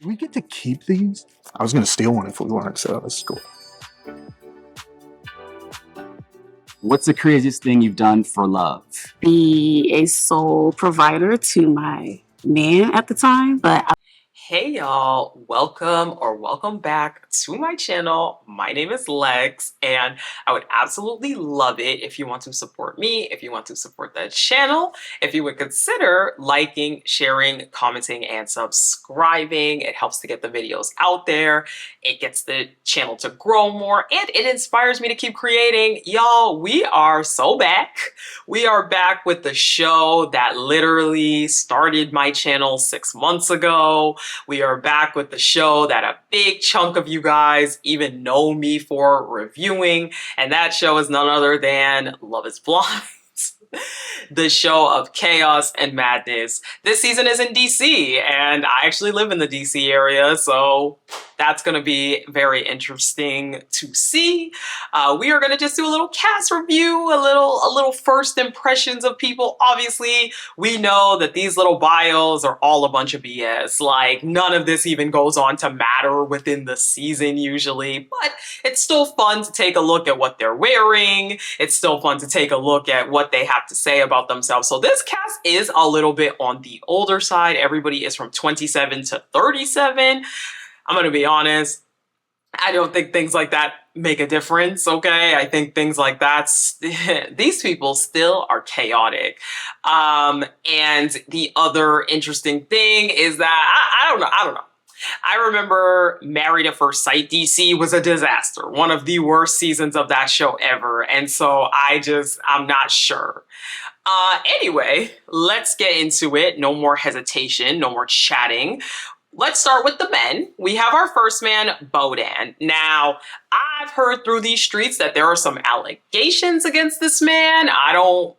Do we get to keep these? I was gonna steal one if we weren't, so that's cool. What's the craziest thing you've done for love? Be a sole provider to my man at the time, but Hey y'all, welcome back to my channel. My name is Lex, and I would absolutely love it if you want to support me, if you want to support the channel, if you would consider liking, sharing, commenting, and subscribing. It helps to get the videos out there. It gets the channel to grow more, and it inspires me to keep creating. Y'all, we are so back. We are back with the show that literally started my channel 6 months ago. We are back with the show that a big chunk of you guys even know me for reviewing, and that show is none other than Love is Blind. The show of chaos and madness. This season is in DC, and I actually live in the DC area, so that's going to be very interesting to see. We are going to just do a little cast review, a little first impressions of people. Obviously, we know that these little bios are all a bunch of BS. Like, none of this even goes on to matter within the season usually, but it's still fun to take a look at what they're wearing. It's still fun to take a look at what they have to say about themselves. So this cast is a little bit on the older side. Everybody is from 27 to 37. I'm gonna be honest, I don't think things like that make a difference, okay? I think things like that, these people still are chaotic. And the other interesting thing is that, I don't know. I remember Married at First Sight DC was a disaster, one of the worst seasons of that show ever. And so I'm not sure. Anyway, let's get into it. No more hesitation, no more chatting. Let's start with the men. We have our first man, Bodan. Now, I've heard through these streets that there are some allegations against this man. I don't,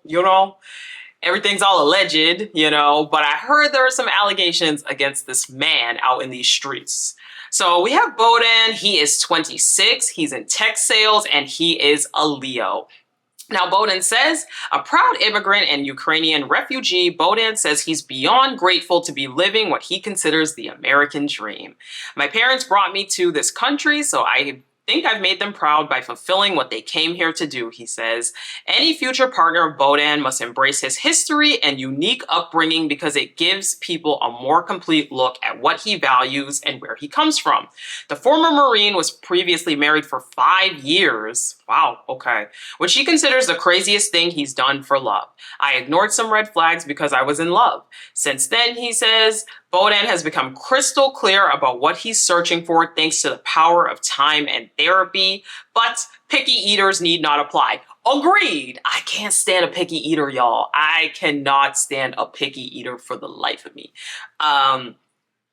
everything's all alleged, but I heard there are some allegations against this man out in these streets. So we have Bodan. He is 26. He's in tech sales, and he is a Leo. Now, Bodan says, a proud immigrant and Ukrainian refugee, Bodan says he's beyond grateful to be living what he considers the American dream. My parents brought me to this country, so I think I've made them proud by fulfilling what they came here to do, he says. Any future partner of Bodan must embrace his history and unique upbringing because it gives people a more complete look at what he values and where he comes from. The former Marine was previously married for 5 years. Wow, okay. Which he considers the craziest thing he's done for love. I ignored some red flags because I was in love. Since then, he says, Bodan has become crystal clear about what he's searching for thanks to the power of time and therapy, but picky eaters need not apply. Agreed. I can't stand a picky eater, y'all. I cannot stand a picky eater for the life of me.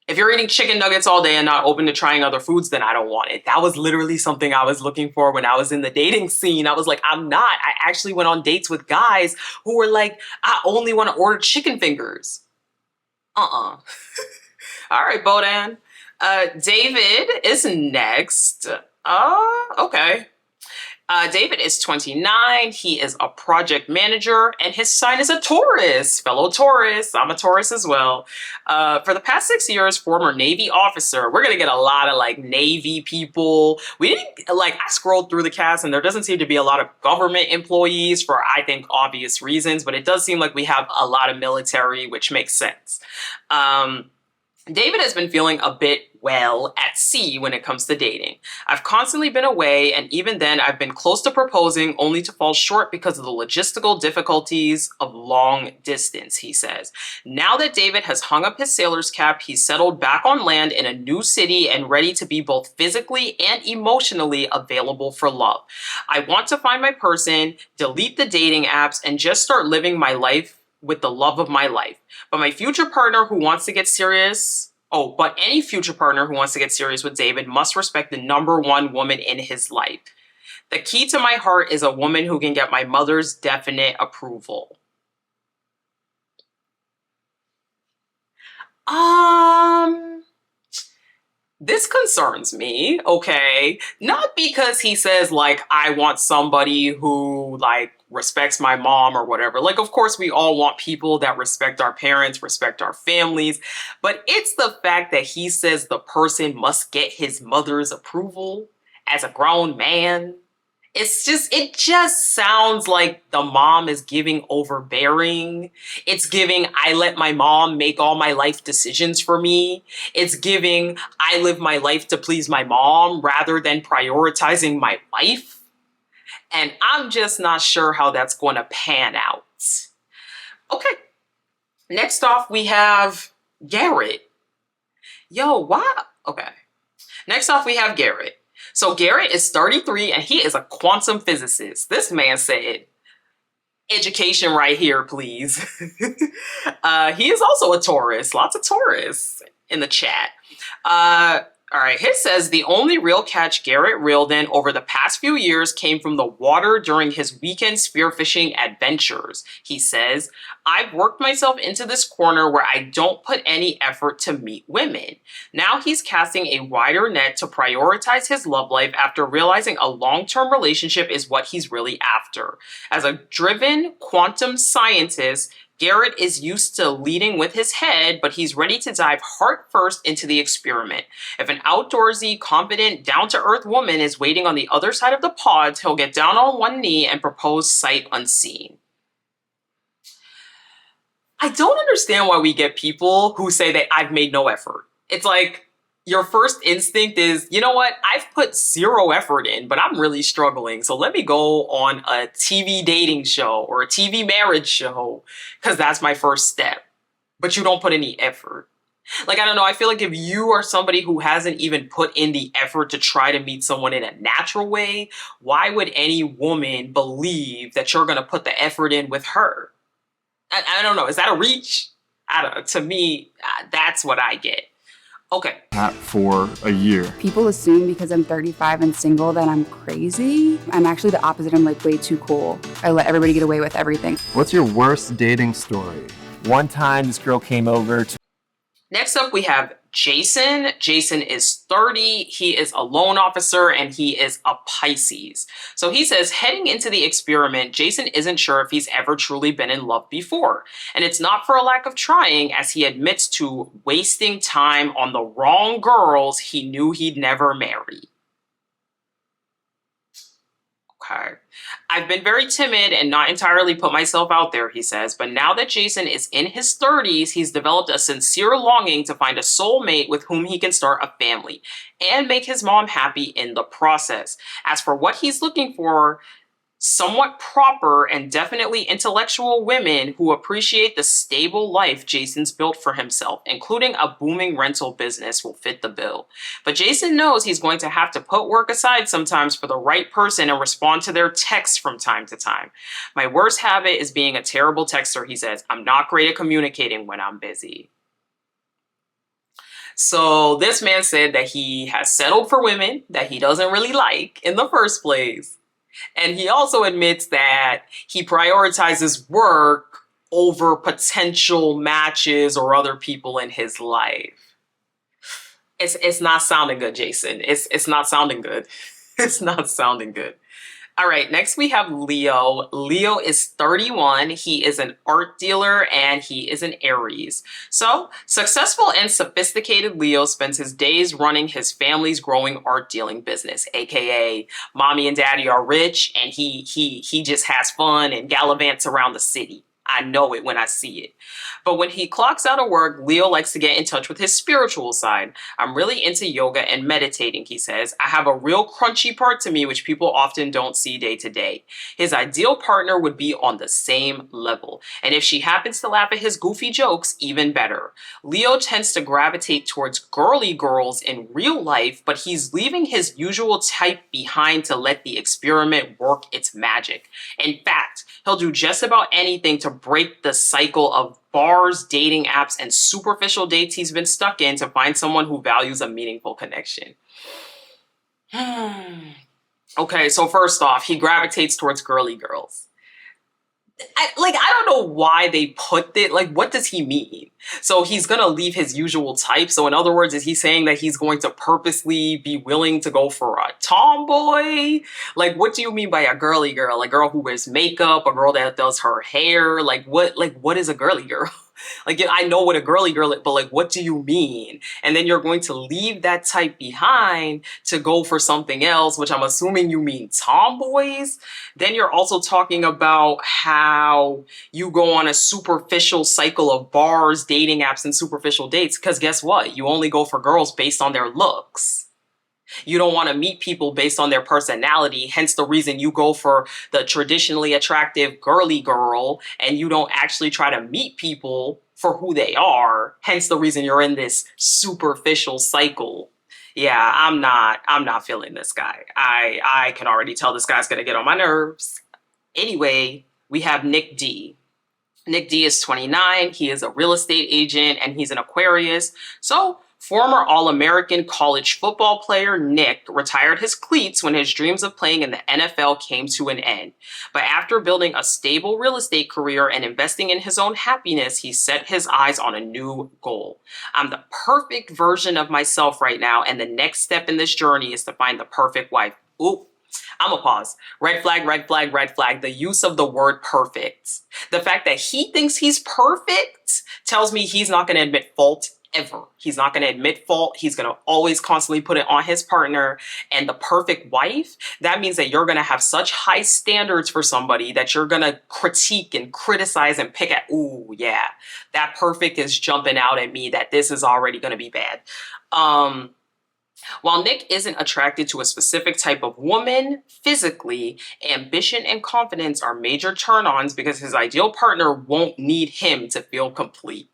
If you're eating chicken nuggets all day and not open to trying other foods, then I don't want it. That was literally something I was looking for when I was in the dating scene. I was like, I'm not. I actually went on dates with guys who were like, I only want to order chicken fingers. All right, Bodan. David is next. Okay. David is 29. He is a project manager, and his sign is a Taurus. Fellow Taurus. I'm a Taurus as well. For the past 6 years, former Navy officer. We're gonna get a lot of like Navy people. We didn't I scrolled through the cast, and there doesn't seem to be a lot of government employees for I think obvious reasons, but it does seem like we have a lot of military, which makes sense. David has been feeling a bit, at sea when it comes to dating. I've constantly been away, and even then I've been close to proposing only to fall short because of the logistical difficulties of long distance, he says. Now that David has hung up his sailor's cap, he's settled back on land in a new city and ready to be both physically and emotionally available for love. I want to find my person, delete the dating apps, and just start living my life with the love of my life. But my future partner who wants to get serious... but any future partner who wants to get serious with David must respect the number one woman in his life. The key to my heart is a woman who can get my mother's definite approval. this concerns me, okay? Not because he says, like, I want somebody who, like, respects my mom or whatever. Like, of course, we all want people that respect our parents, respect our families, but it's the fact that he says the person must get his mother's approval as a grown man. It just sounds like the mom is giving overbearing. It's giving, I let my mom make all my life decisions for me. It's giving, I live my life to please my mom rather than prioritizing my life. And I'm just not sure how that's going to pan out. Okay. Next off, we have Garrett. Yo, why? Okay. Next off, we have Garrett. So Garrett is 33 and he is a quantum physicist. This man said, education right here, please. He is also a Taurus. Lots of Taurus in the chat. All right, his says the only real catch Garrett reeled in over the past few years came from the water during his weekend spearfishing adventures. He says, I've worked myself into this corner where I don't put any effort to meet women. Now he's casting a wider net to prioritize his love life after realizing a long-term relationship is what he's really after. As a driven quantum scientist, Garrett is used to leading with his head, but he's ready to dive heart first into the experiment. If an outdoorsy, confident, down-to-earth woman is waiting on the other side of the pods, he'll get down on one knee and propose sight unseen. I don't understand why we get people who say that I've made no effort. It's like, your first instinct is, you know what, I've put zero effort in, but I'm really struggling. So let me go on a TV dating show or a TV marriage show because that's my first step. But you don't put any effort. Like, I don't know, I feel like if you are somebody who hasn't even put in the effort to try to meet someone in a natural way, why would any woman believe that you're going to put the effort in with her? I don't know, is that a reach? To me, that's what I get. Okay. For a year. People assume because I'm 35 and single that I'm crazy. I'm actually the opposite. I'm like way too cool. I let everybody get away with everything. What's your worst dating story? One time this girl came over to... Next up, we have Jason. Jason is 30. He is a loan officer and he is a Pisces. So he says, heading into the experiment, Jason isn't sure if he's ever truly been in love before. And it's not for a lack of trying, as he admits to wasting time on the wrong girls he knew he'd never marry. Okay. I've been very timid and not entirely put myself out there, he says, but now that Jason is in his 30s, he's developed a sincere longing to find a soulmate with whom he can start a family and make his mom happy in the process. As for what he's looking for, somewhat proper and definitely intellectual women who appreciate the stable life Jason's built for himself, including a booming rental business, will fit the bill. But Jason knows he's going to have to put work aside sometimes for the right person and respond to their texts from time to time. My worst habit is being a terrible texter, he says. I'm not great at communicating when I'm busy. So this man said that he has settled for women that he doesn't really like in the first place. And he also admits that he prioritizes work over potential matches or other people in his life. It's not sounding good, Jason. It's not sounding good. It's not sounding good. All right, next we have Leo. Leo is 31. He is an art dealer and he is an Aries. So, successful and sophisticated Leo spends his days running his family's growing art dealing business, aka mommy and daddy are rich and he just has fun and gallivants around the city. I know it when I see it. But when he clocks out of work, Leo likes to get in touch with his spiritual side. I'm really into yoga and meditating, he says. I have a real crunchy part to me which people often don't see day to day. His ideal partner would be on the same level. And if she happens to laugh at his goofy jokes, even better. Leo tends to gravitate towards girly girls in real life, but he's leaving his usual type behind to let the experiment work its magic. In fact, he'll do just about anything to break the cycle of bars, dating apps, and superficial dates he's been stuck in to find someone who values a meaningful connection. Okay, so first off, he gravitates towards girly girls. I don't know why they put it. Like, what does he mean? So he's gonna leave his usual type. So in other words, is he saying that he's going to purposely be willing to go for a tomboy? Like, what do you mean by a girly girl? A girl who wears makeup, a girl that does her hair? Like, what is a girly girl? Like, I know what a girly girl is, but like, what do you mean? And then you're going to leave that type behind to go for something else, which I'm assuming you mean tomboys. Then you're also talking about how you go on a superficial cycle of bars, dating apps, and superficial dates. Because guess what? You only go for girls based on their looks. You don't want to meet people based on their personality, hence the reason you go for the traditionally attractive girly girl and you don't actually try to meet people for who they are, hence the reason you're in this superficial cycle. Yeah, I'm not feeling this guy. I can already tell this guy's going to get on my nerves. Anyway, we have Nick D. Nick D is 29. He is a real estate agent and he's an Aquarius. So, former All-American college football player Nick retired his cleats when his dreams of playing in the NFL came to an end. But after building a stable real estate career and investing in his own happiness, he set his eyes on a new goal. I'm the perfect version of myself right now, and the next step in this journey is to find the perfect wife. Ooh. I'm gonna pause. Red flag, red flag, red flag. The use of the word perfect. The fact that he thinks he's perfect tells me he's not gonna admit fault ever. He's not going to admit fault. He's going to always constantly put it on his partner. And the perfect wife, that means that you're going to have such high standards for somebody that you're going to critique and criticize and pick at, ooh, yeah, that perfect is jumping out at me that this is already going to be bad. While Nick isn't attracted to a specific type of woman physically, ambition and confidence are major turn-ons because his ideal partner won't need him to feel complete.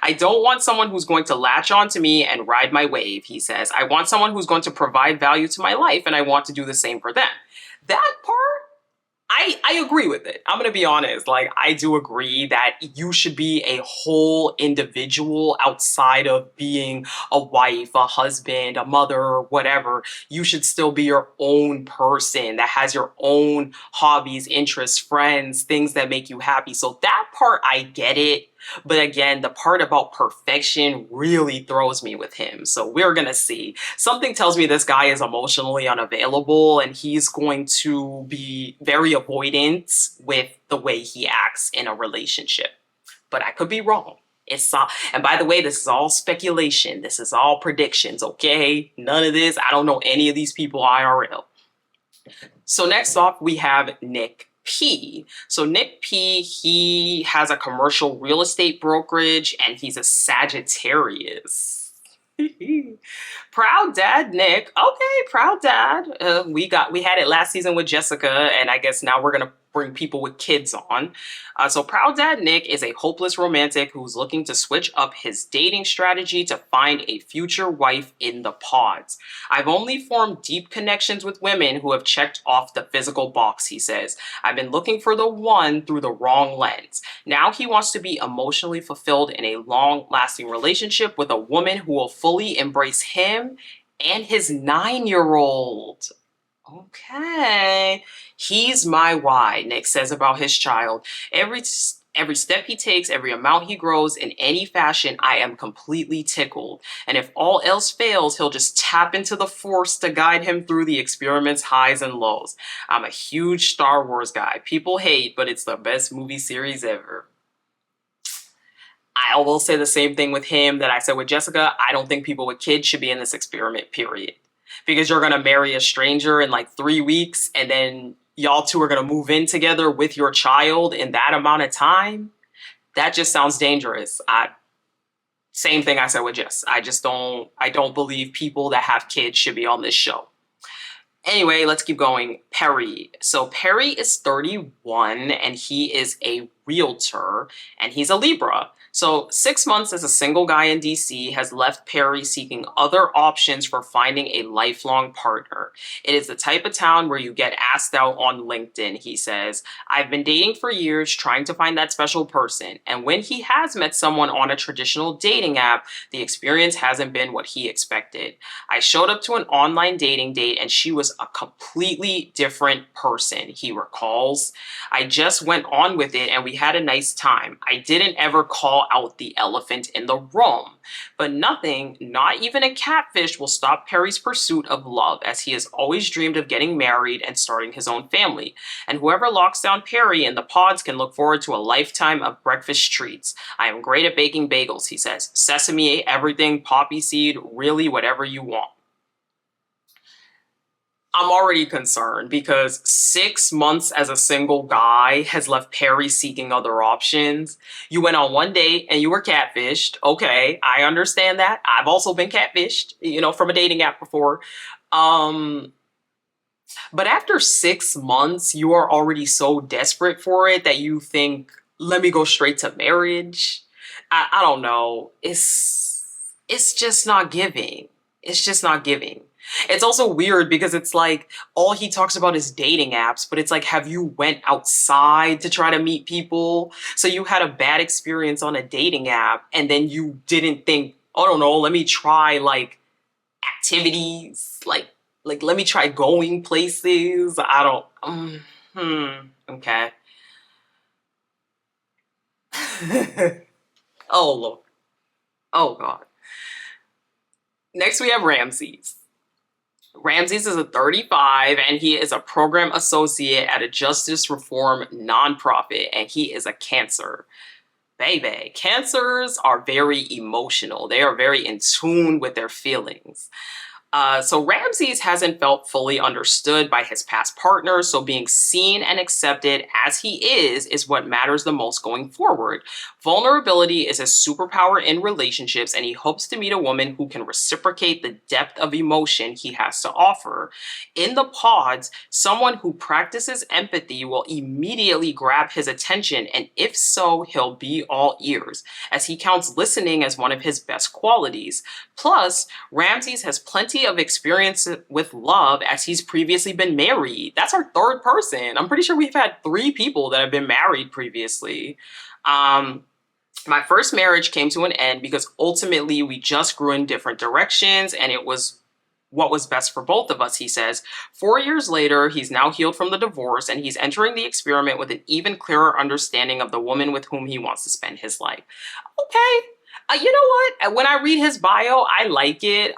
I don't want someone who's going to latch on to me and ride my wave, he says. I want someone who's going to provide value to my life, and I want to do the same for them. That part, I agree with it. I'm going to be honest. Like, I do agree that you should be a whole individual outside of being a wife, a husband, a mother, whatever. You should still be your own person that has your own hobbies, interests, friends, things that make you happy. So that part, I get it. But again, the part about perfection really throws me with him. So we're going to see. Something tells me this guy is emotionally unavailable and he's going to be very avoidant with the way he acts in a relationship. But I could be wrong. And by the way, this is all speculation. This is all predictions, okay? None of this. I don't know any of these people IRL. So next off, we have Nick P. So Nick P, he has a commercial real estate brokerage and he's a Sagittarius. Proud dad, Nick. Okay, proud dad. We had it last season with Jessica, and I guess now we're gonna bring people with kids on. So proud dad Nick is a hopeless romantic who's looking to switch up his dating strategy to find a future wife in the pods. I've only formed deep connections with women who have checked off the physical box, he says. I've been looking for the one through the wrong lens. Now he wants to be emotionally fulfilled in a long-lasting relationship with a woman who will fully embrace him and his 9-year-old. Okay. He's my why, Nick says about his child. Every step he takes, every amount he grows in any fashion, I am completely tickled. And if all else fails, he'll just tap into the force to guide him through the experiment's highs and lows. I'm a huge Star Wars guy. People hate, but it's the best movie series ever. I will say the same thing with him that I said with Jessica. I don't think people with kids should be in this experiment, period. Because you're going to marry a stranger in like 3 weeks and then y'all two are going to move in together with your child in that amount of time. That just sounds dangerous. Same thing I said with Jess. I don't believe people that have kids should be on this show. Anyway, let's keep going. Perry. So Perry is 31 and he is a realtor, and he's a Libra. So 6 months as a single guy in DC has left Perry seeking other options for finding a lifelong partner. It is the type of town where you get asked out on LinkedIn, he says. I've been dating for years trying to find that special person. And when he has met someone on a traditional dating app, the experience hasn't been what he expected. I showed up to an online dating date and she was a completely different person, he recalls. I just went on with it and we had a nice time. I didn't ever call out the elephant in the room. But nothing, not even a catfish, will stop Perry's pursuit of love, as he has always dreamed of getting married and starting his own family. And whoever locks down Perry in the pods can look forward to a lifetime of breakfast treats. I am great at baking bagels, he says. Sesame, everything, poppy seed, really whatever you want. I'm already concerned because 6 months as a single guy has left Perry seeking other options. You went on one date and you were catfished. Okay, I understand that. I've also been catfished, from a dating app before. But after 6 months, you are already so desperate for it that you think, let me go straight to marriage. I don't know. It's just not giving. It's just not giving. It's also weird because it's like all he talks about is dating apps, but it's like, have you went outside to try to meet people? So you had a bad experience on a dating app and then you didn't think, I don't know, let me try like activities, like let me try going places. I don't, okay. Oh, Lord. Oh, God. Next, we have Ramsey's. Ramsey's is a 35 and he is a program associate at a justice reform nonprofit and he is a Cancer. Baby, Cancers are very emotional. They are very in tune with their feelings. So Ramsey's hasn't felt fully understood by his past partners, so being seen and accepted as he is what matters the most going forward. Vulnerability is his superpower in relationships, and he hopes to meet a woman who can reciprocate the depth of emotion he has to offer. In the pods, someone who practices empathy will immediately grab his attention, and if so, he'll be all ears, as he counts listening as one of his best qualities. Plus, Ramsey's has plenty of experience with love as he's previously been married. That's our third person. I'm pretty sure we've had 3 people that have been married previously. My first marriage came to an end because ultimately we just grew in different directions and it was what was best for both of us, he says. 4 years later, he's now healed from the divorce and he's entering the experiment with an even clearer understanding of the woman with whom he wants to spend his life. Okay. You know what? When I read his bio, I like it.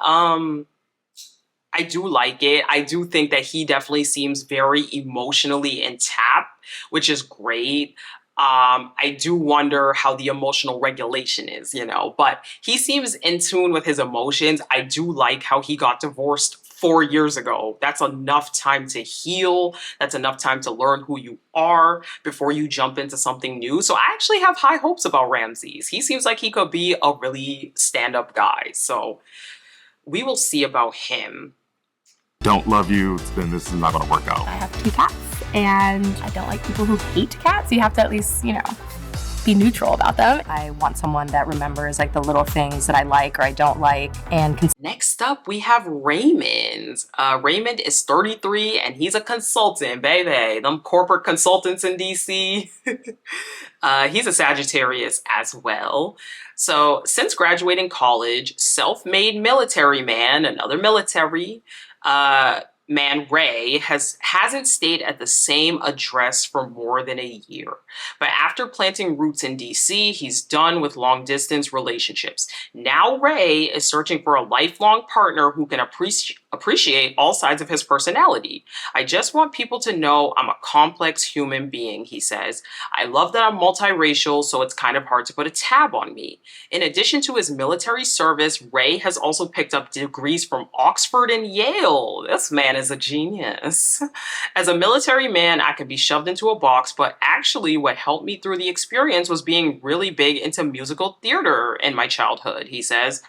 I do like it. I do think that he definitely seems very emotionally in tap, which is great. I do wonder how the emotional regulation is, but he seems in tune with his emotions. I do like how he got divorced 4 years ago. That's enough time to heal. That's enough time to learn who you are before you jump into something new. So I actually have high hopes about Ramsey's. He seems like he could be a really stand-up guy. So we will see about him. Don't love you, then this is not going to work out. I have 2 cats, and I don't like people who hate cats. You have to at least, be neutral about them. I want someone that remembers like the little things that I like or I don't like. And next up, we have Raymond. Raymond is 33 and he's a consultant, baby. Them corporate consultants in DC. He's a Sagittarius as well. So since graduating college, self-made military man, another military, man Ray hasn't stayed at the same address for more than a year. But after planting roots in DC, he's done with long distance relationships. Now Ray is searching for a lifelong partner who can appreciate all sides of his personality. I just want people to know I'm a complex human being, he says. I love that I'm multiracial, so it's kind of hard to put a tab on me. In addition to his military service, Ray has also picked up degrees from Oxford and Yale. This man is a genius. As a military man, I could be shoved into a box, but actually what helped me through the experience was being really big into musical theater in my childhood, he says.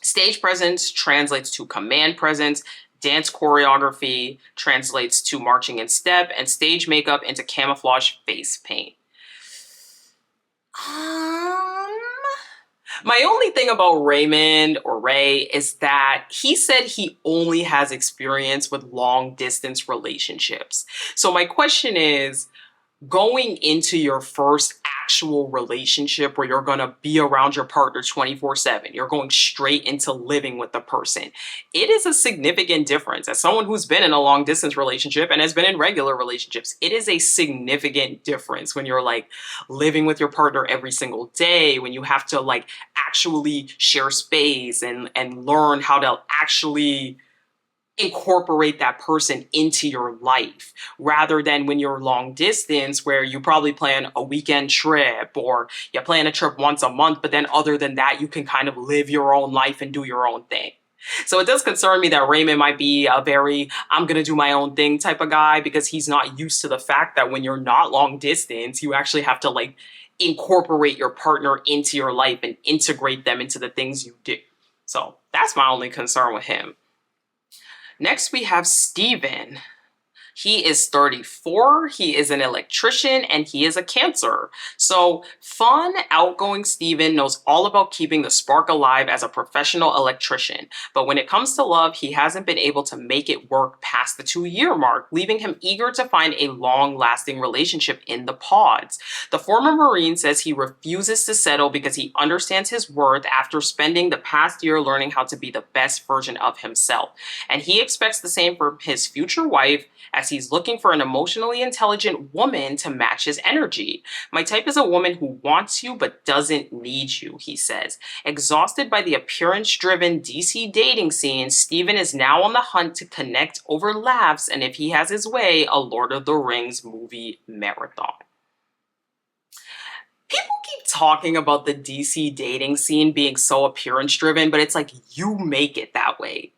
Stage presence translates to command presence, dance choreography translates to marching in step, and stage makeup into camouflage face paint. My only thing about Raymond or Ray is that he said he only has experience with long distance relationships. So my question is, going into your first actual relationship where you're going to be around your partner 24/7, you're going straight into living with the person. It is a significant difference. As someone who's been in a long distance relationship and has been in regular relationships, it is a significant difference when you're like living with your partner every single day, when you have to like actually share space and learn how to actually incorporate that person into your life, rather than when you're long distance where you probably plan a weekend trip or you plan a trip once a month, but then other than that, you can kind of live your own life and do your own thing. So it does concern me that Raymond might be a very, I'm going to do my own thing type of guy, because he's not used to the fact that when you're not long distance, you actually have to like incorporate your partner into your life and integrate them into the things you do. So that's my only concern with him. Next, we have Steven. He is 34, he is an electrician, and he is a Cancer. So fun, outgoing Steven knows all about keeping the spark alive as a professional electrician. But when it comes to love, he hasn't been able to make it work past the 2-year mark, leaving him eager to find a long-lasting relationship in the pods. The former Marine says he refuses to settle because he understands his worth after spending the past year learning how to be the best version of himself. And he expects the same for his future wife, as he's looking for an emotionally intelligent woman to match his energy. My type is a woman who wants you but doesn't need you, he says. Exhausted by the appearance-driven DC dating scene, Steven is now on the hunt to connect over laughs and, if he has his way, a Lord of the Rings movie marathon. People keep talking about the DC dating scene being so appearance-driven, but it's like, you make it that way.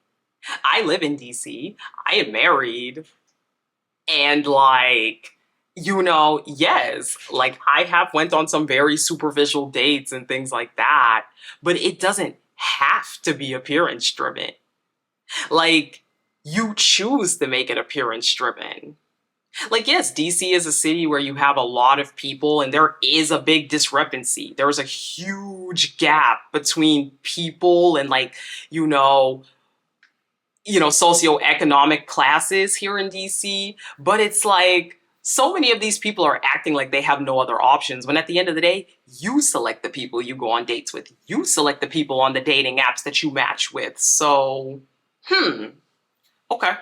I live in DC. I am married. And like, you know, yes, like I have went on some very superficial dates and things like that, but it doesn't have to be appearance driven. Like, you choose to make it appearance driven. Like, yes, DC is a city where you have a lot of people and there is a big discrepancy. There's a huge gap between people and like, you know, socioeconomic classes here in DC, but it's like so many of these people are acting like they have no other options, when at the end of the day, you select the people you go on dates with. You select the people on the dating apps that you match with. So, okay.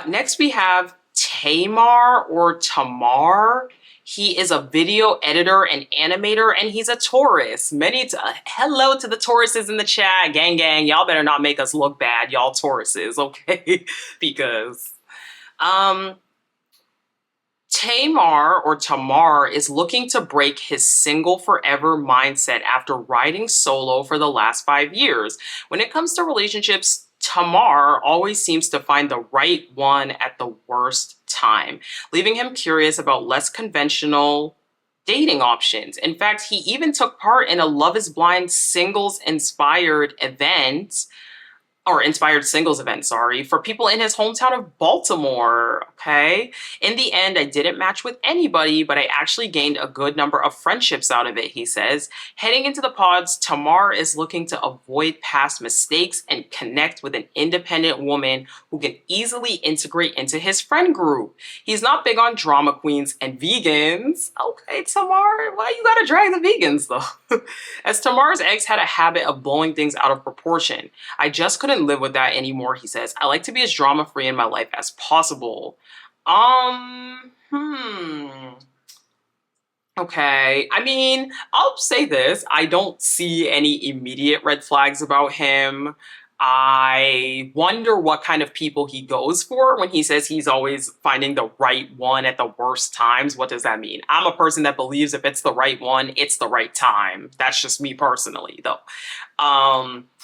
Next we have Tamar or Tamar. He is a video editor and animator, and he's a Taurus. Hello to the Tauruses in the chat. Gang, gang, y'all better not make us look bad, y'all Tauruses, okay? Because Tamar or Tamar is looking to break his single forever mindset after riding solo for the last 5 years. When it comes to relationships, Tamar always seems to find the right one at the worst time, leaving him curious about less conventional dating options. In fact, he even took part in a Love is Blind inspired singles event, for people in his hometown of Baltimore, okay? In the end, I didn't match with anybody, but I actually gained a good number of friendships out of it, he says. Heading into the pods, Tamar is looking to avoid past mistakes and connect with an independent woman who can easily integrate into his friend group. He's not big on drama queens and vegans. Okay, Tamar, why you gotta drag the vegans, though? As Tamar's ex had a habit of blowing things out of proportion. I just couldn't live with that anymore, he says. I like to be as drama-free in my life as possible. Okay, I mean, I'll say this. I don't see any immediate red flags about him. I wonder what kind of people he goes for when he says he's always finding the right one at the worst times. What does that mean? I'm a person that believes if it's the right one, it's the right time. That's just me personally, though.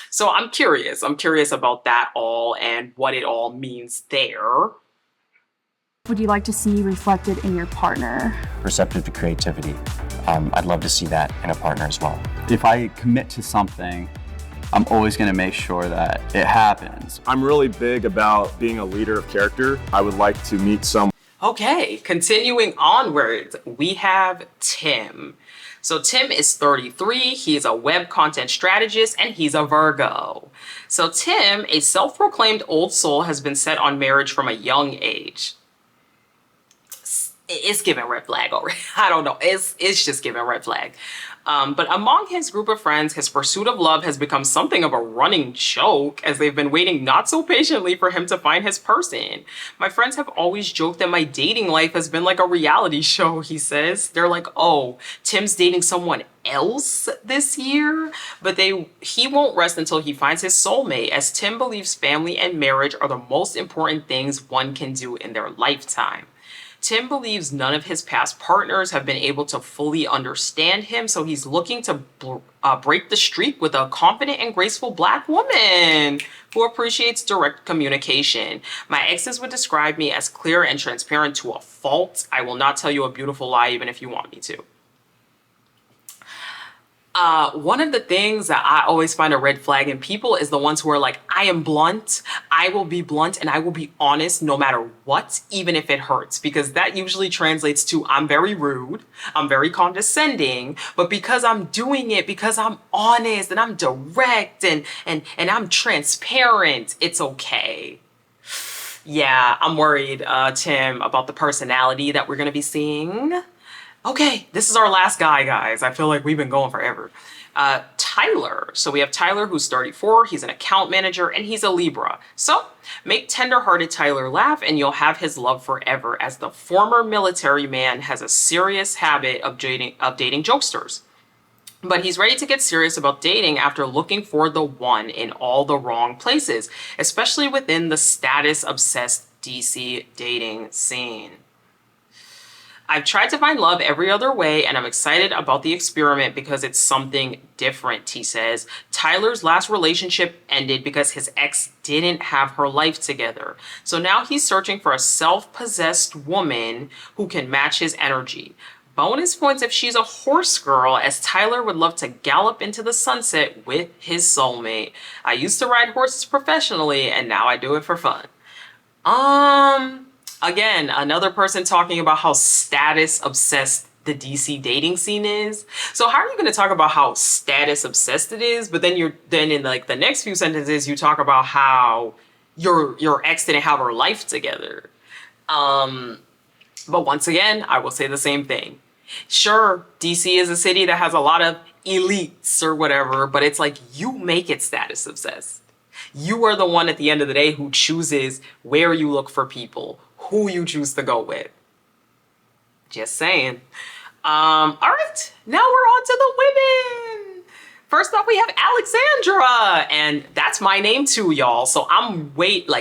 So I'm curious. I'm curious about that all and what it all means there. Would you like to see reflected in your partner? Receptive to creativity. I'd love to see that in a partner as well. If I commit to something, I'm always going to make sure that it happens. I'm really big about being a leader of character. I would like to meet someone. Okay, continuing onwards, we have Tim. So Tim is 33, he is a web content strategist, and he's a Virgo. So Tim, a self-proclaimed old soul, has been set on marriage from a young age. It's giving red flag already. I don't know. It's just giving red flag. But among his group of friends, his pursuit of love has become something of a running joke as they've been waiting not so patiently for him to find his person. My friends have always joked that my dating life has been like a reality show, he says. They're like, oh, Tim's dating someone else this year? But he won't rest until he finds his soulmate, as Tim believes family and marriage are the most important things one can do in their lifetime. Tim believes none of his past partners have been able to fully understand him, so he's looking to break the streak with a confident and graceful Black woman who appreciates direct communication. My exes would describe me as clear and transparent to a fault. I will not tell you a beautiful lie even if you want me to. One of the things that I always find a red flag in people is the ones who are like, I am blunt, I will be blunt, and I will be honest no matter what, even if it hurts, because that usually translates to I'm very rude, I'm very condescending, but because I'm doing it, because I'm honest and I'm direct and I'm transparent, it's okay. Yeah, I'm worried, Tim, about the personality that we're gonna be seeing. Okay, this is our last guy, guys. I feel like we've been going forever. Tyler. So we have Tyler, who's 34. He's an account manager, and he's a Libra. So make tender-hearted Tyler laugh, and you'll have his love forever, as the former military man has a serious habit of dating jokesters. But he's ready to get serious about dating after looking for the one in all the wrong places, especially within the status-obsessed DC dating scene. I've tried to find love every other way, and I'm excited about the experiment because it's something different, he says. Tyler's last relationship ended because his ex didn't have her life together. So now he's searching for a self-possessed woman who can match his energy. Bonus points if she's a horse girl, as Tyler would love to gallop into the sunset with his soulmate. I used to ride horses professionally, and now I do it for fun. Again, another person talking about how status obsessed the DC dating scene is. So how are you going to talk about how status obsessed it is, but then in like the next few sentences you talk about how your ex didn't have her life together? But once again, I will say the same thing. Sure, DC is a city that has a lot of elites or whatever, but it's like you make it status obsessed. You are the one at the end of the day who chooses where you look for people, who you choose to go with. Just saying. All right, now we're on to the women. First up, we have Alexandra, and that's my name too, y'all. So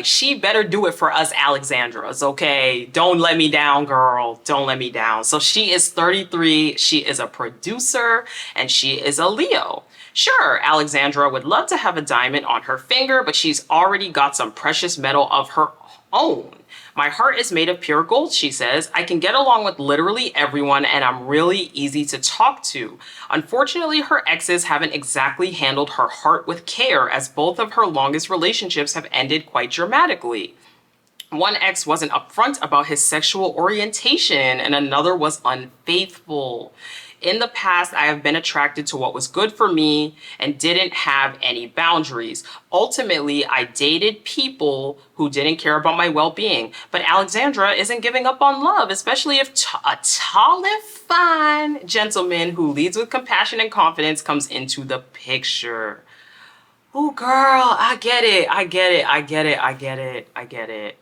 she better do it for us Alexandras, okay? Don't let me down, girl. Don't let me down. So she is 33, she is a producer, and she is a Leo. Sure, Alexandra would love to have a diamond on her finger, but she's already got some precious metal of her own. My heart is made of pure gold, she says. I can get along with literally everyone, and I'm really easy to talk to. Unfortunately, her exes haven't exactly handled her heart with care, as both of her longest relationships have ended quite dramatically. One ex wasn't upfront about his sexual orientation, and another was unfaithful. In the past, I have been attracted to what was good for me and didn't have any boundaries. Ultimately, I dated people who didn't care about my well-being. But Alexandra isn't giving up on love, especially if a tall and fine gentleman who leads with compassion and confidence comes into the picture. Oh, girl, I get it. I get it. I get it. I get it. I get it.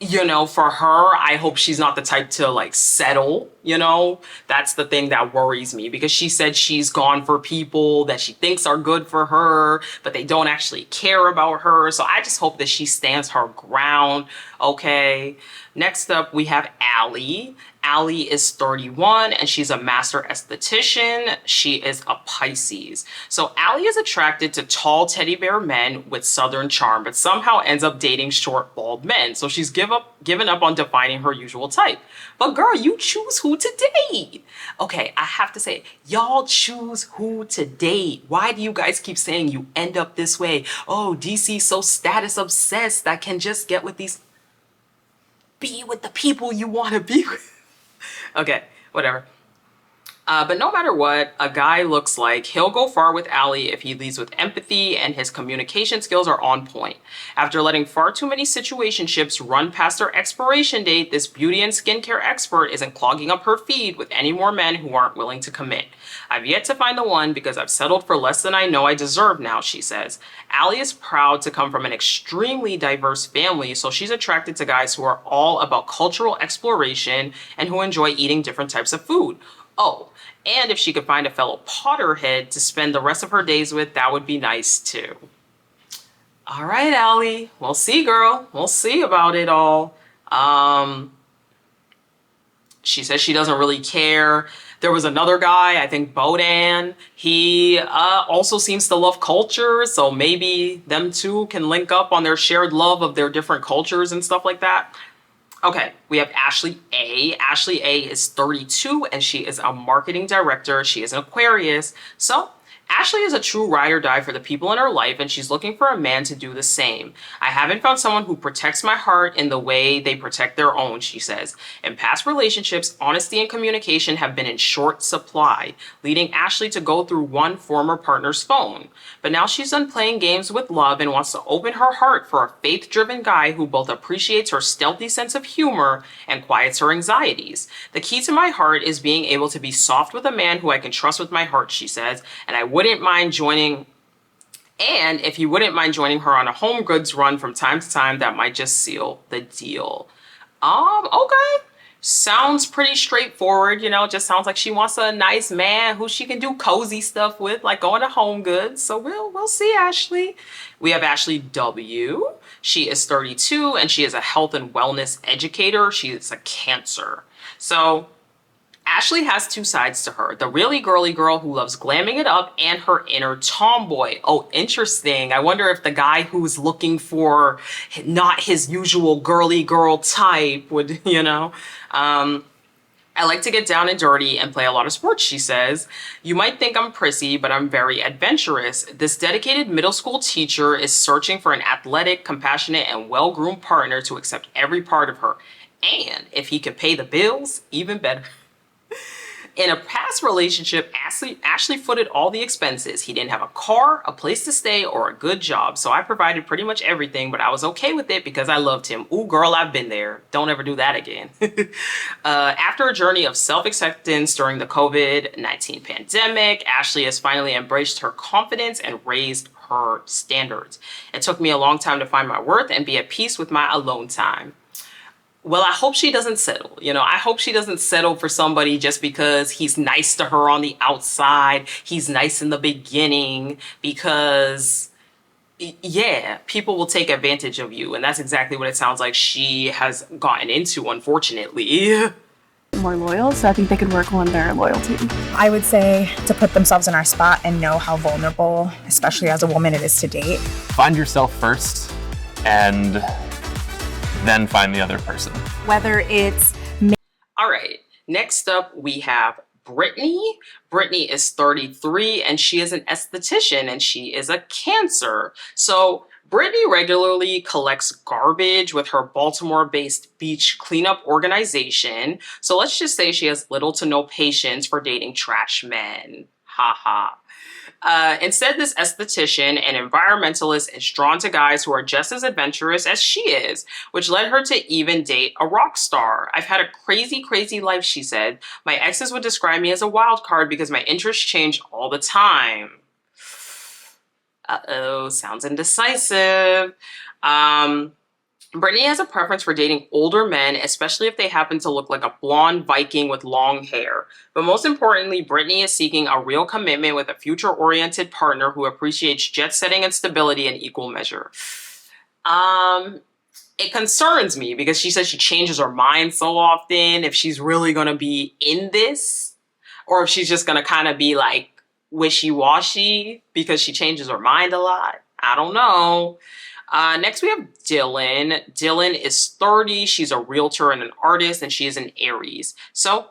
You know, for her, I hope she's not the type to like settle, you know? That's the thing that worries me, because she said she's gone for people that she thinks are good for her, but they don't actually care about her. So I just hope that she stands her ground, okay? Next up, we have Allie. Allie is 31 and she's a master esthetician. She is a Pisces. So Allie is attracted to tall teddy bear men with southern charm, but somehow ends up dating short, bald men. So she's given up on defining her usual type. But girl, you choose who to date. Okay, I have to say, y'all choose who to date. Why do you guys keep saying you end up this way? Oh, DC so status obsessed that can just get with these... Be with the people you want to be with. Okay, whatever. But no matter what a guy looks like, he'll go far with Allie if he leads with empathy and his communication skills are on point. After letting far too many situationships run past their expiration date, this beauty and skincare expert isn't clogging up her feed with any more men who aren't willing to commit. I've yet to find the one because I've settled for less than I know I deserve now, she says. Allie is proud to come from an extremely diverse family, so she's attracted to guys who are all about cultural exploration and who enjoy eating different types of food. Oh, and if she could find a fellow Potterhead to spend the rest of her days with, that would be nice too. All right, Allie. We'll see, girl. We'll see about it all. She says she doesn't really care. There was another guy, I think Bodan. He also seems to love culture, so maybe them two can link up on their shared love of their different cultures and stuff like that. Okay, we have Ashley A. Ashley A is 32 and she is a marketing director. She is an Aquarius. So Ashley is a true ride or die for the people in her life and she's looking for a man to do the same. I haven't found someone who protects my heart in the way they protect their own, she says. In past relationships, honesty and communication have been in short supply, leading Ashley to go through one former partner's phone. But now she's done playing games with love and wants to open her heart for a faith-driven guy who both appreciates her stealthy sense of humor and quiets her anxieties. The key to my heart is being able to be soft with a man who I can trust with my heart, she says, and if you wouldn't mind joining her on a home goods run from time to time, that might just seal the deal. Okay. Sounds pretty straightforward, you know, just sounds like she wants a nice man who she can do cozy stuff with, like going to home goods. So we'll see, Ashley. We have Ashley W. She is 32 and she is a health and wellness educator. She is a Cancer. So Ashley has two sides to her, the really girly girl who loves glamming it up and her inner tomboy. Oh, interesting. I wonder if the guy who's looking for not his usual girly girl type would, you know. I like to get down and dirty and play a lot of sports, she says. You might think I'm prissy, but I'm very adventurous. This dedicated middle school teacher is searching for an athletic, compassionate, and well-groomed partner to accept every part of her. And if he can pay the bills, even better. In a past relationship, Ashley footed all the expenses. He didn't have a car, a place to stay, or a good job. So I provided pretty much everything, but I was okay with it because I loved him. Ooh, girl, I've been there. Don't ever do that again. After a journey of self-acceptance during the COVID-19 pandemic, Ashley has finally embraced her confidence and raised her standards. It took me a long time to find my worth and be at peace with my alone time. Well, I hope she doesn't settle. You know, I hope she doesn't settle for somebody just because he's nice to her on the outside. He's nice in the beginning because, yeah, people will take advantage of you. And that's exactly what it sounds like she has gotten into, unfortunately. More loyal, so I think they could work on their loyalty. I would say to put themselves in our spot and know how vulnerable, especially as a woman, it is to date. Find yourself first and then find the other person. Whether it's... All right, next up we have Britney. Britney is 33 and she is an esthetician and she is a Cancer. So Britney regularly collects garbage with her Baltimore-based beach cleanup organization. So let's just say she has little to no patience for dating trash men. Ha ha. Instead, this esthetician and environmentalist is drawn to guys who are just as adventurous as she is, which led her to even date a rock star. I've had a crazy, crazy life, she said. My exes would describe me as a wild card because my interests change all the time. Uh-oh, sounds indecisive. Britney has a preference for dating older men, especially if they happen to look like a blonde Viking with long hair. But most importantly, Britney is seeking a real commitment with a future-oriented partner who appreciates jet setting and stability in equal measure. it concerns me because she says she changes her mind so often, if she's really going to be in this, or if she's just going to kind of be like wishy-washy because she changes her mind a lot. I don't know. Next we have Dylan. Dylan is 30. She's a realtor and an artist, and she is an Aries. So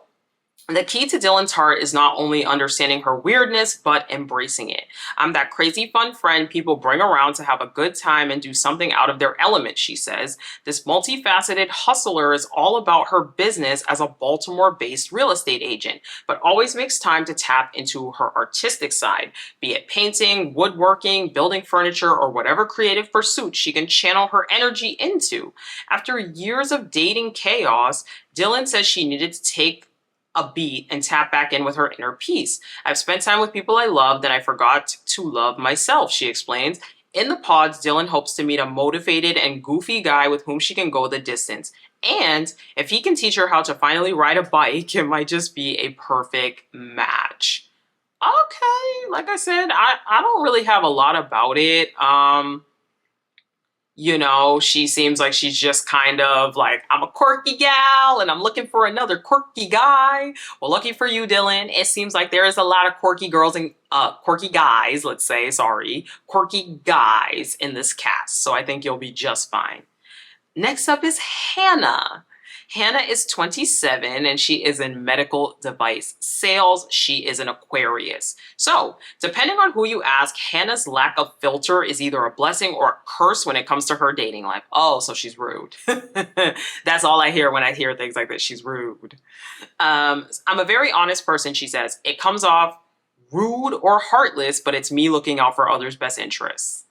the key to Dylan's heart is not only understanding her weirdness, but embracing it. I'm that crazy fun friend people bring around to have a good time and do something out of their element, she says. This multifaceted hustler is all about her business as a Baltimore-based real estate agent, but always makes time to tap into her artistic side, be it painting, woodworking, building furniture, or whatever creative pursuit she can channel her energy into. After years of dating chaos, Dylan says she needed to take a beat and tap back in with her inner peace. I've spent time with people I loved and I forgot to love myself, she explains. In the pods, Dylan hopes to meet a motivated and goofy guy with whom she can go the distance. And if he can teach her how to finally ride a bike, it might just be a perfect match. Okay, like I said, I don't really have a lot about it. You know, she seems like she's just kind of like, I'm a quirky gal and I'm looking for another quirky guy. Well, lucky for you, Dylan, it seems like there is a lot of quirky girls and quirky guys, let's say, quirky guys in this cast. So I think you'll be just fine. Next up is Hannah. Hannah is 27 and she is in medical device sales. She is an Aquarius. So, depending on who you ask, Hannah's lack of filter is either a blessing or a curse when it comes to her dating life. Oh, so she's rude. That's all I hear when I hear things like that. She's rude. I'm a very honest person, she says. It comes off rude or heartless, but it's me looking out for others' best interests.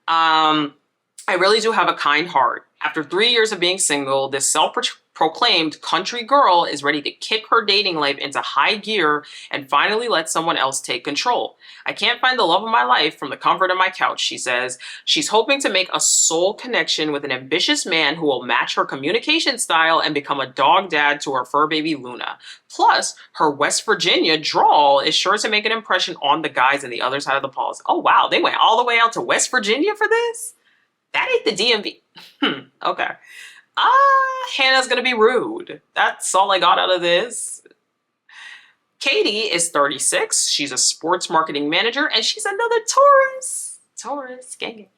I really do have a kind heart. After 3 years of being single, this self-proclaimed country girl is ready to kick her dating life into high gear and finally let someone else take control. I can't find the love of my life from the comfort of my couch, she says. She's hoping to make a soul connection with an ambitious man who will match her communication style and become a dog dad to her fur baby Luna. Plus, her West Virginia drawl is sure to make an impression on the guys on the other side of the pause. Oh wow, they went all the way out to West Virginia for this? That ain't the DMV. Okay. Hannah's gonna be rude. That's all I got out of this. Katie is 36. She's a sports marketing manager, and she's another Taurus. Taurus, gang.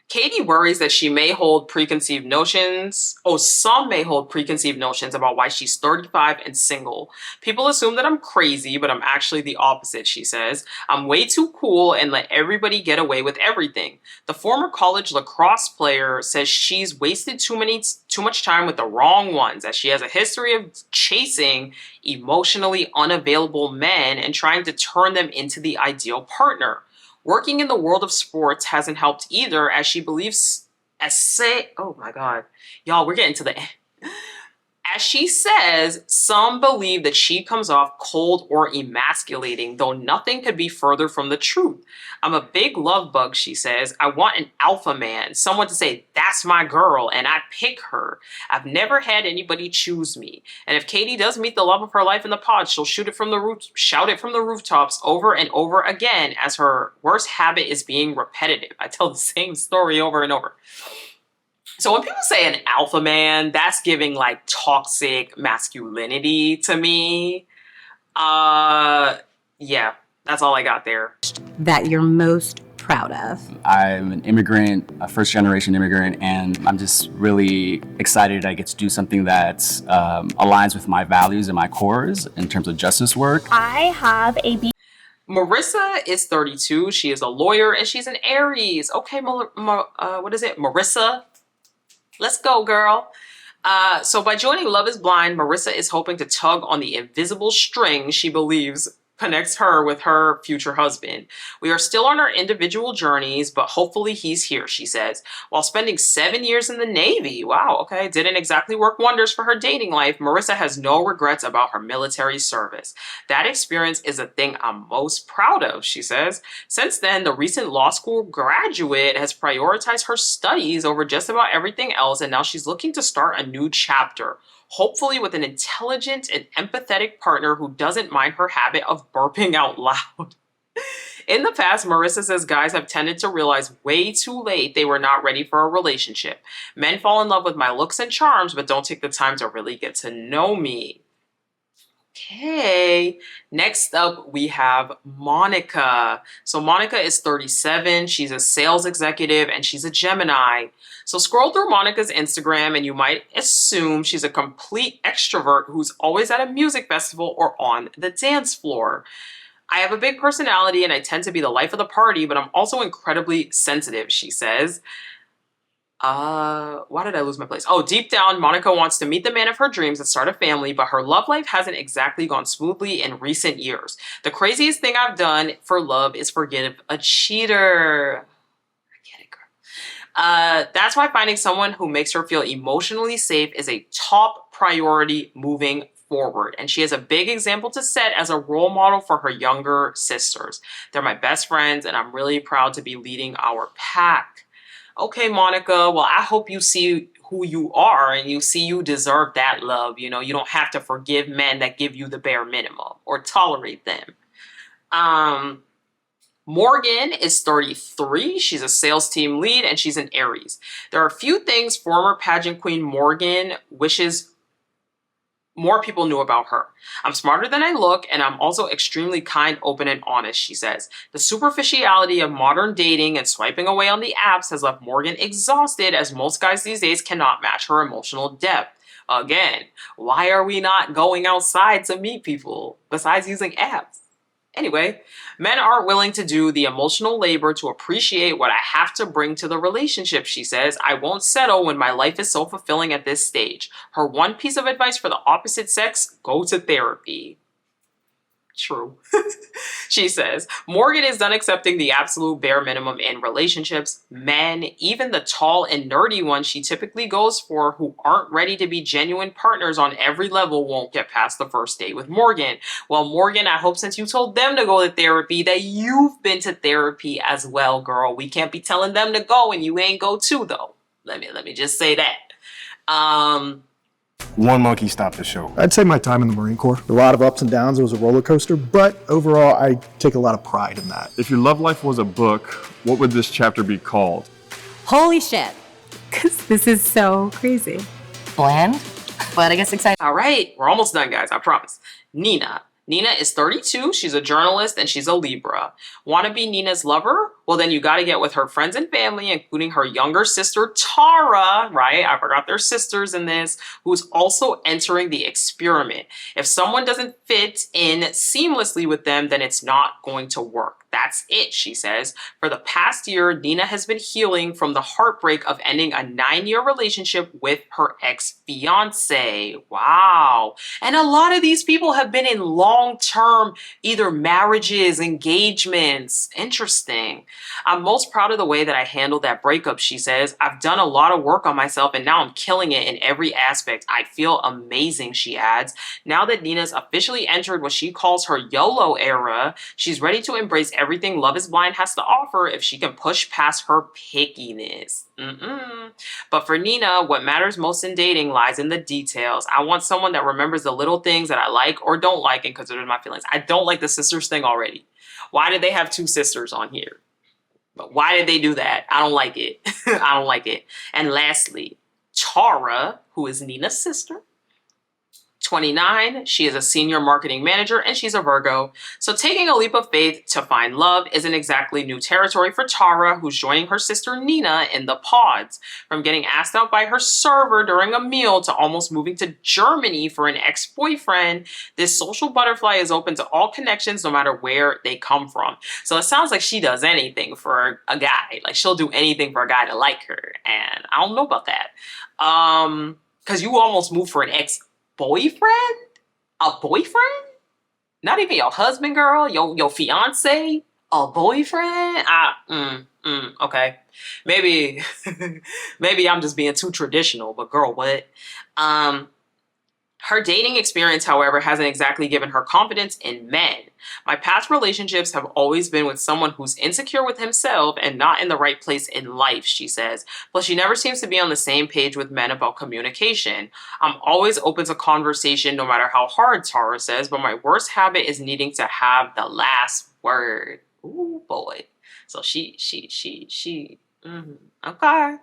Katie worries that she may hold preconceived notions. Oh, some may hold preconceived notions about why she's 35 and single. People assume that I'm crazy, but I'm actually the opposite, she says. I'm way too cool and let everybody get away with everything. The former college lacrosse player says she's wasted too much time with the wrong ones, as she has a history of chasing emotionally unavailable men and trying to turn them into the ideal partner. Working in the world of sports hasn't helped either, as she believes, oh my God, y'all, we're getting to the end. As she says, some believe that she comes off cold or emasculating, though nothing could be further from the truth. I'm a big love bug, she says. I want an alpha man, someone to say, that's my girl, and I pick her. I've never had anybody choose me. And if Katie does meet the love of her life in the pod, she'll shout it from the rooftops over and over again, as her worst habit is being repetitive. I tell the same story over and over. So when people say an alpha man, that's giving like toxic masculinity to me. Yeah, that's all I got there. That you're most proud of? I'm an immigrant, a first-generation immigrant, and I'm just really excited I get to do something that aligns with my values and my cores in terms of justice work. I have a Marissa is 32. She is a lawyer, and she's an Aries. Okay, what is it? Marissa? Let's go, girl. So by joining Love is Blind, Marissa is hoping to tug on the invisible string she believes connects her with her future husband. We are still on our individual journeys, but hopefully he's here, she says. While spending 7 years in the Navy, wow, okay, didn't exactly work wonders for her dating life, Marissa has no regrets about her military service. That experience is a thing I'm most proud of, she says. Since then, the recent law school graduate has prioritized her studies over just about everything else, and now she's looking to start a new chapter. Hopefully with an intelligent and empathetic partner who doesn't mind her habit of burping out loud. In the past, Marissa says guys have tended to realize way too late they were not ready for a relationship. Men fall in love with my looks and charms, but don't take the time to really get to know me. Okay, next up we have Monica. So Monica is 37, she's a sales executive, and she's a Gemini. So scroll through Monica's Instagram and you might assume she's a complete extrovert who's always at a music festival or on the dance floor. I have a big personality and I tend to be the life of the party, but I'm also incredibly sensitive, she says. Why did I lose my place? Oh, deep down, Monica wants to meet the man of her dreams and start a family, but her love life hasn't exactly gone smoothly in recent years. The craziest thing I've done for love is forgive a cheater. I get it, girl. That's why finding someone who makes her feel emotionally safe is a top priority moving forward. And she has a big example to set as a role model for her younger sisters. They're my best friends, and I'm really proud to be leading our pack. Okay, Monica, well, I hope you see who you are and you see you deserve that love. You know, you don't have to forgive men that give you the bare minimum or tolerate them. Morgan is 33. She's a sales team lead and she's an Aries. There are a few things former pageant queen Morgan wishes more people knew about her. I'm smarter than I look, and I'm also extremely kind, open, and honest, she says. The superficiality of modern dating and swiping away on the apps has left Morgan exhausted, as most guys these days cannot match her emotional depth. Again, why are we not going outside to meet people besides using apps? Anyway, men aren't willing to do the emotional labor to appreciate what I have to bring to the relationship, she says. I won't settle when my life is so fulfilling at this stage. Her one piece of advice for the opposite sex, go to therapy. True. She says, Morgan is done accepting the absolute bare minimum in relationships. Men, even the tall and nerdy ones she typically goes for who aren't ready to be genuine partners on every level, won't get past the first date with Morgan. Well, Morgan, I hope since you told them to go to therapy that you've been to therapy as well, girl. We can't be telling them to go and you ain't go too, though. Let me just say that. One monkey stopped the show. I'd say my time in the Marine Corps. A lot of ups and downs. It was a roller coaster, but overall, I take a lot of pride in that. If your love life was a book, what would this chapter be called? Holy shit. Because this is so crazy. Bland, but I guess excited. All right, we're almost done, guys, I promise. Nina. Nina is 32, she's a journalist, and she's a Libra. Want to be Nina's lover? Well, then you got to get with her friends and family, including her younger sister, Tara, right? I forgot their sisters in this, who's also entering the experiment. If someone doesn't fit in seamlessly with them, then it's not going to work. That's it, she says. For the past year, Nina has been healing from the heartbreak of ending a 9-year relationship with her ex-fiance. Wow. And a lot of these people have been in long-term either marriages, engagements. Interesting. I'm most proud of the way that I handled that breakup, she says. I've done a lot of work on myself and now I'm killing it in every aspect. I feel amazing, she adds. Now that Nina's officially entered what she calls her YOLO era, she's ready to embrace everything Love is Blind has to offer if she can push past her pickiness. But for Nina, what matters most in dating lies in the details. I want someone that remembers the little things that I like or don't like and considers my feelings. I don't like the sisters thing already. Why did they have 2 sisters on here? But why did they do that? I don't like it. I don't like it. And lastly, Tara, who is Nina's sister. 29, she is a senior marketing manager and she's a Virgo. So taking a leap of faith to find love isn't exactly new territory for Tara, who's joining her sister Nina in the pods. From getting asked out by her server during a meal to almost moving to Germany for an ex-boyfriend, this social butterfly is open to all connections no matter where they come from. So it sounds like she does anything for a guy. Like she'll do anything for a guy to like her. And I don't know about that. Because you almost moved for an ex-boyfriend? A boyfriend? Not even your husband, girl? Your fiance? A boyfriend? Okay. Maybe I'm just being too traditional, but girl, what? Her dating experience, however, hasn't exactly given her confidence in men. My past relationships have always been with someone who's insecure with himself and not in the right place in life, she says. Plus, she never seems to be on the same page with men about communication. I'm always open to conversation, no matter how hard, Tara says, but my worst habit is needing to have the last word. Ooh, boy. So okay.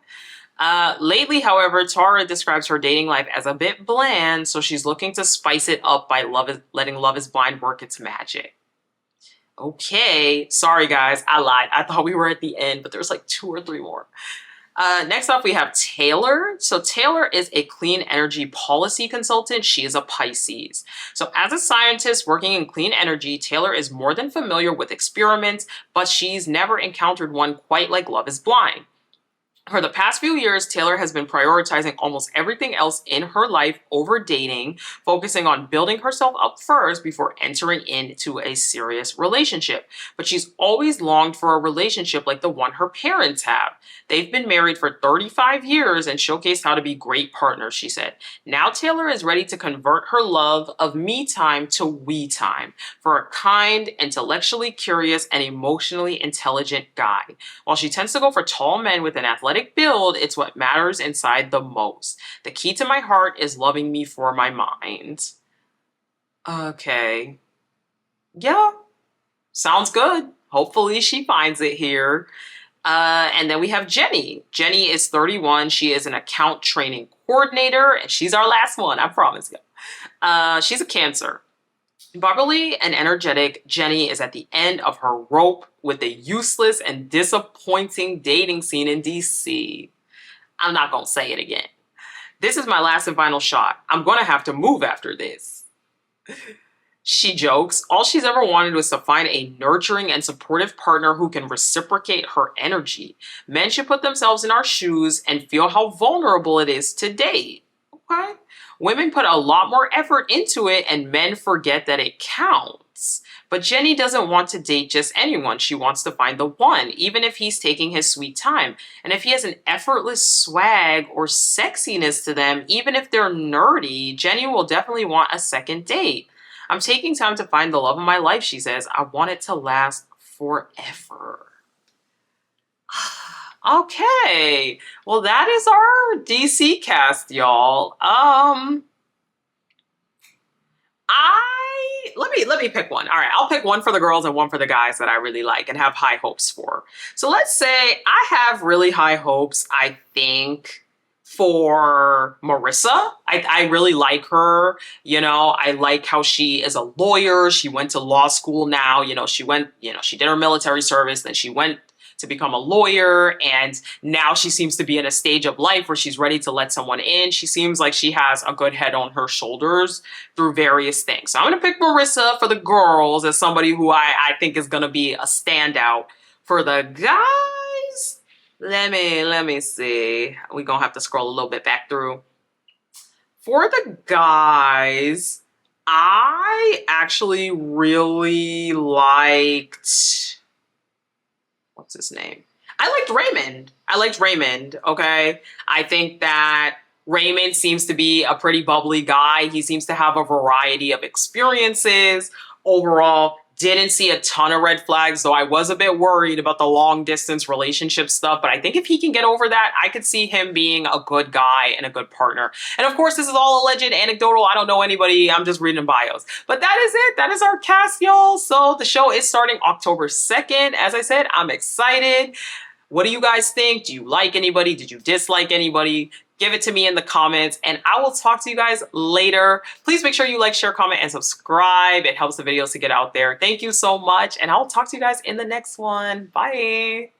Lately, however, Tara describes her dating life as a bit bland, so she's looking to spice it up by letting Love is Blind work its magic. Okay, sorry guys, I lied. I thought we were at the end, but there's like 2 or 3 more. Next up, we have Taylor. So Taylor is a clean energy policy consultant. She is a Pisces. So as a scientist working in clean energy, Taylor is more than familiar with experiments, but she's never encountered one quite like Love is Blind. For the past few years, Taylor has been prioritizing almost everything else in her life over dating, focusing on building herself up first before entering into a serious relationship. But she's always longed for a relationship like the one her parents have. They've been married for 35 years and showcased how to be great partners, she said. Now Taylor is ready to convert her love of me time to we time for a kind, intellectually curious, and emotionally intelligent guy. While she tends to go for tall men with an athletic build, it's what matters inside the most. The key to my heart is loving me for my mind. Okay. Yeah. Sounds good. Hopefully she finds it here. And then we have Jenny. Jenny is 31. She is an account training coordinator, and she's our last one, I promise you. She's a Cancer. Bubbly and energetic, Jenny is at the end of her rope with the useless and disappointing dating scene in DC. I'm not gonna say it again. This is my last and final shot. I'm gonna have to move after this. She jokes, all she's ever wanted was to find a nurturing and supportive partner who can reciprocate her energy. Men should put themselves in our shoes and feel how vulnerable it is to date. Okay? Women put a lot more effort into it and men forget that it counts. But Jenny doesn't want to date just anyone. She wants to find the one, even if he's taking his sweet time. And if he has an effortless swag or sexiness to them, even if they're nerdy, Jenny will definitely want a second date. I'm taking time to find the love of my life, she says. I want it to last forever. Okay, well that is our DC cast, y'all. Let me pick one. All right, I'll pick one for the girls and one for the guys that I really like and have high hopes for. So let's say I have really high hopes, I think, for Marissa. I really like her. You know, I like how she is a lawyer. She went to law school now. She did her military service, then she went to become a lawyer, and now she seems to be in a stage of life where she's ready to let someone in. She seems like she has a good head on her shoulders through various things. So I'm gonna pick Marissa for the girls as somebody who I think is gonna be a standout. For the guys, let me see. We're gonna have to scroll a little bit back through. For the guys, I actually really liked, what's his name? I liked Raymond, okay? I think that Raymond seems to be a pretty bubbly guy. He seems to have a variety of experiences. Overall, didn't see a ton of red flags, though I was a bit worried about the long distance relationship stuff. But I think if he can get over that, I could see him being a good guy and a good partner. And of course, this is all alleged, anecdotal. I don't know anybody. I'm just reading bios. But that is it. That is our cast, y'all. So the show is starting October 2nd. As I said, I'm excited. What do you guys think? Do you like anybody? Did you dislike anybody? Give it to me in the comments, and I will talk to you guys later. Please make sure you like, share, comment, and subscribe. It helps the videos to get out there. Thank you so much, and I'll talk to you guys in the next one. Bye.